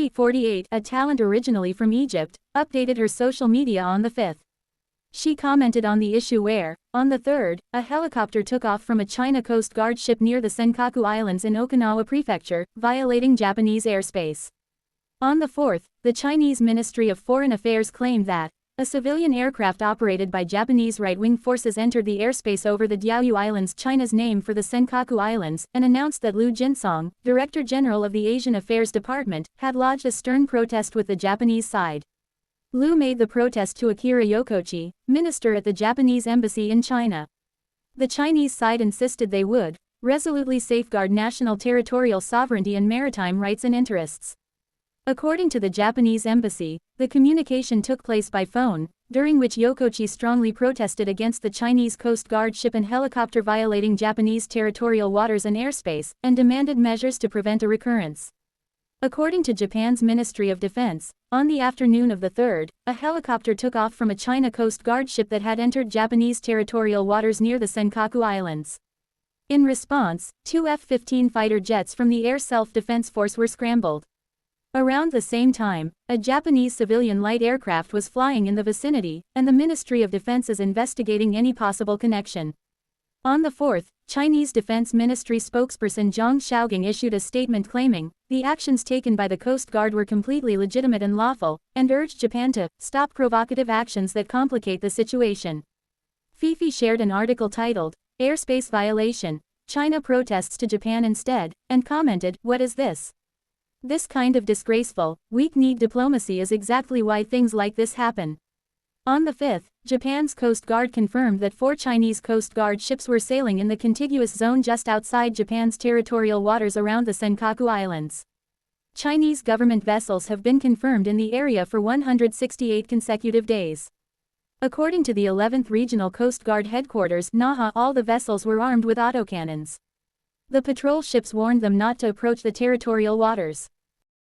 48, a talent originally from Egypt, updated her social media on the 5th. She commented on the issue where, on the 3rd, a helicopter took off from a China Coast Guard ship near the Senkaku Islands in Okinawa Prefecture, violating Japanese airspace. On the 4th, the Chinese Ministry of Foreign Affairs claimed that a civilian aircraft operated by Japanese right-wing forces entered the airspace over the Diaoyu Islands, China's name for the Senkaku Islands, and announced that Liu Jinsong, Director General of the Asian Affairs Department, had lodged a stern protest with the Japanese side. Liu made the protest to Akira Yokochi, minister at the Japanese embassy in China. The Chinese side insisted they would resolutely safeguard national territorial sovereignty and maritime rights and interests. According to the Japanese embassy, the communication took place by phone, during which Yokochi strongly protested against the Chinese Coast Guard ship and helicopter violating Japanese territorial waters and airspace, and demanded measures to prevent a recurrence. According to Japan's Ministry of Defense, on the afternoon of the 3rd, a helicopter took off from a China Coast Guard ship that had entered Japanese territorial waters near the Senkaku Islands. In response, 2 F-15 fighter jets from the Air Self-Defense Force were scrambled. Around the same time, a Japanese civilian light aircraft was flying in the vicinity, and the Ministry of Defense is investigating any possible connection. On the 4th, Chinese Defense Ministry spokesperson Zhang Xiaogang issued a statement claiming the actions taken by the Coast Guard were completely legitimate and lawful, and urged Japan to stop provocative actions that complicate the situation. Fifi shared an article titled, "Airspace Violation, China Protests to Japan Instead," and commented, "What is this? This kind of disgraceful, weak-kneed diplomacy is exactly why things like this happen." On the 5th, Japan's Coast Guard confirmed that 4 Chinese Coast Guard ships were sailing in the contiguous zone just outside Japan's territorial waters around the Senkaku Islands. Chinese government vessels have been confirmed in the area for 168 consecutive days. According to the 11th Regional Coast Guard Headquarters, Naha, all the vessels were armed with autocannons. The patrol ships warned them not to approach the territorial waters.